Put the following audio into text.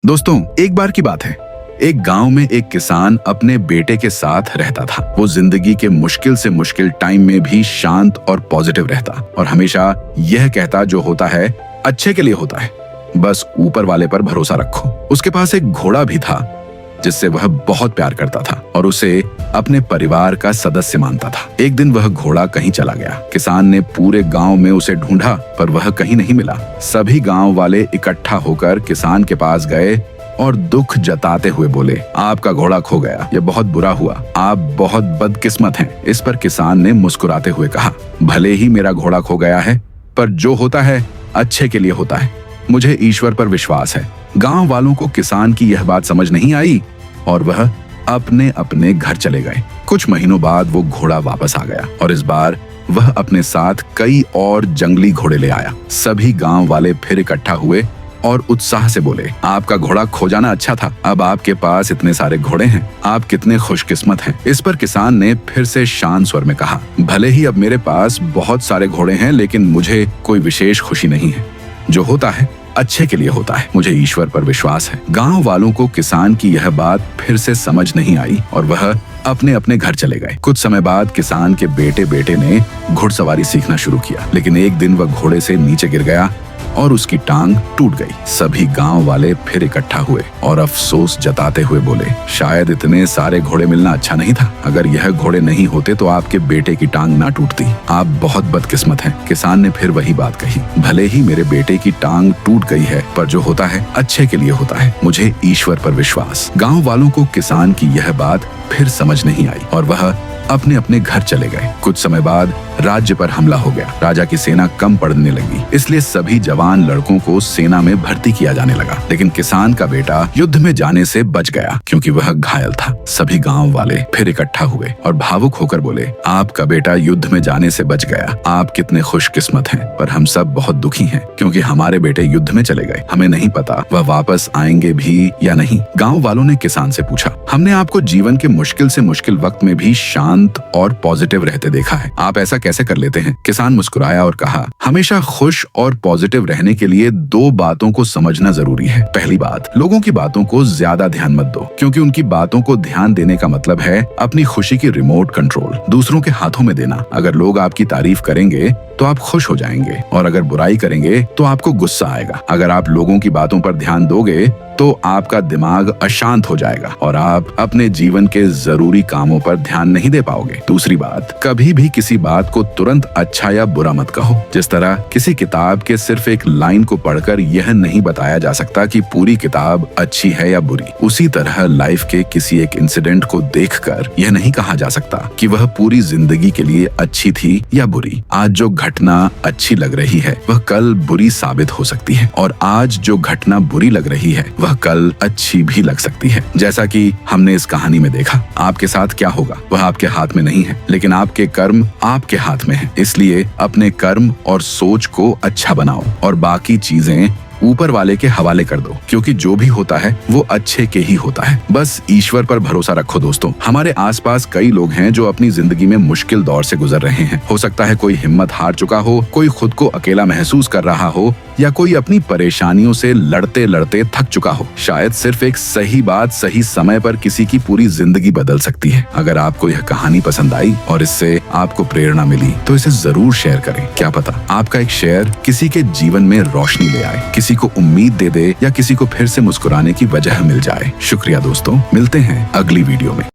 दोस्तों, एक बार की बात है, एक गांव में एक किसान अपने बेटे के साथ रहता था। वो जिंदगी के मुश्किल से मुश्किल टाइम में भी शांत और पॉजिटिव रहता और हमेशा यह कहता जो होता है अच्छे के लिए होता है, बस ऊपर वाले पर भरोसा रखो। उसके पास एक घोड़ा भी था जिससे वह बहुत प्यार करता था और उसे अपने परिवार का सदस्य मानता था। एक दिन वह घोड़ा कहीं चला गया। किसान ने पूरे गांव में उसे ढूंढा पर वह कहीं नहीं मिला। सभी गांव वाले इकट्ठा होकर किसान के पास गए और दुख जताते हुए बोले, आपका घोड़ा खो गया, यह बहुत बुरा हुआ, आप बहुत बदकिस्मत हैं। इस पर किसान ने मुस्कुराते हुए कहा, भले ही मेरा घोड़ा खो गया है, पर जो होता है अच्छे के लिए होता है। मुझे ईश्वर पर विश्वास है। गांव वालों को किसान की यह बात समझ नहीं आई और वह अपने अपने घर चले गए। कुछ महीनों बाद वो घोड़ा वापस आ गया और इस बार वह अपने साथ कई और जंगली घोड़े ले आया। सभी गांव वाले फिर इकट्ठा हुए और उत्साह से बोले, आपका घोड़ा खो जाना अच्छा था, अब आपके पास इतने सारे घोड़े हैं, आप कितने खुशकिस्मत हैं। इस पर किसान ने फिर से शांत स्वर में कहा, भले ही अब मेरे पास बहुत सारे घोड़े हैं, लेकिन मुझे कोई विशेष खुशी नहीं है। जो होता है अच्छे के लिए होता है। मुझे ईश्वर पर विश्वास है। गांव वालों को किसान की यह बात फिर से समझ नहीं आई और वह अपने अपने घर चले गए। कुछ समय बाद किसान के बेटे ने घुड़सवारी सीखना शुरू किया, लेकिन एक दिन वह घोड़े से नीचे गिर गया और उसकी टांग टूट गई। सभी गांव वाले फिर इकट्ठा हुए और अफसोस जताते हुए बोले, शायद इतने सारे घोड़े मिलना अच्छा नहीं था। अगर यह घोड़े नहीं होते तो आपके बेटे की टांग ना टूटती। आप बहुत बदकिस्मत हैं। किसान ने फिर वही बात कही, भले ही मेरे बेटे की टांग टूट गई है, पर जो होता है अच्छे के लिए होता है। मुझे ईश्वर पर विश्वास। गाँव वालों को किसान की यह बात फिर समझ नहीं आई और वह अपने अपने घर चले गए। कुछ समय बाद राज्य पर हमला हो गया। राजा की सेना कम पड़ने लगी, इसलिए सभी जवान लड़कों को सेना में भर्ती किया जाने लगा। लेकिन किसान का बेटा युद्ध में जाने से बच गया क्योंकि वह घायल था। सभी गांव वाले फिर इकट्ठा हुए और भावुक होकर बोले, आपका बेटा युद्ध में जाने से बच गया, आप कितने खुशकिस्मत हैं। पर हम सब बहुत दुखी हैं क्योंकि हमारे बेटे युद्ध में चले गए। हमें नहीं पता वह वापस आएंगे भी या नहीं। गाँव वालों ने किसान से पूछा, हमने आपको जीवन के मुश्किल से मुश्किल वक्त में भी शांत और पॉजिटिव रहते देखा है, आप ऐसा कैसे कर लेते हैं। किसान मुस्कुराया और कहा, हमेशा खुश और पॉजिटिव रहने के लिए दो बातों को समझना जरूरी है। पहली बात, लोगों की बातों को ज्यादा ध्यान मत दो, क्योंकि उनकी बातों को ध्यान देने का मतलब है अपनी खुशी की रिमोट कंट्रोल दूसरों के हाथों में देना। अगर लोग आपकी तारीफ करेंगे तो आप खुश हो जाएंगे और अगर बुराई करेंगे तो आपको गुस्सा आएगा। अगर आप लोगों की बातों पर ध्यान दोगे तो आपका दिमाग अशांत हो जाएगा और आप अपने जीवन के जरूरी कामों पर ध्यान नहीं दे पाओगे। दूसरी बात, कभी भी किसी बात को तुरंत अच्छा या बुरा मत कहो। जिस तरह किसी किताब के सिर्फ एक लाइन को पढ़कर यह नहीं बताया जा सकता कि पूरी किताब अच्छी है या बुरी, उसी तरह लाइफ के किसी एक इंसिडेंट को देखकर यह नहीं कहा जा सकता कि वह पूरी जिंदगी के लिए अच्छी थी या बुरी। आज जो घटना अच्छी लग रही है वह कल बुरी साबित हो सकती है और आज जो घटना बुरी लग रही है वह कल अच्छी भी लग सकती है। जैसा कि हमने इस कहानी में देखा, आपके साथ क्या होगा वह आपके हाथ में नहीं है, लेकिन आपके कर्म आपके हाथ में है। इसलिए अपने कर्म और सोच को अच्छा बनाओ और बाकी चीजें ऊपर वाले के हवाले कर दो, क्योंकि जो भी होता है वो अच्छे के ही होता है। बस ईश्वर पर भरोसा रखो। दोस्तों, हमारे आसपास कई लोग हैं जो अपनी जिंदगी में मुश्किल दौर से गुजर रहे हैं। हो सकता है कोई हिम्मत हार चुका हो, कोई खुद को अकेला महसूस कर रहा हो या कोई अपनी परेशानियों से लड़ते लड़ते थक चुका हो। शायद सिर्फ एक सही बात सही समय पर किसी की पूरी जिंदगी बदल सकती है। अगर आपको यह कहानी पसंद आई और इससे आपको प्रेरणा मिली तो इसे जरूर शेयर करें। क्या पता आपका एक शेयर किसी के जीवन में रोशनी ले आए, किसी को उम्मीद दे दे या किसी को फिर से मुस्कुराने की वजह मिल जाए। शुक्रिया दोस्तों, मिलते हैं अगली वीडियो में।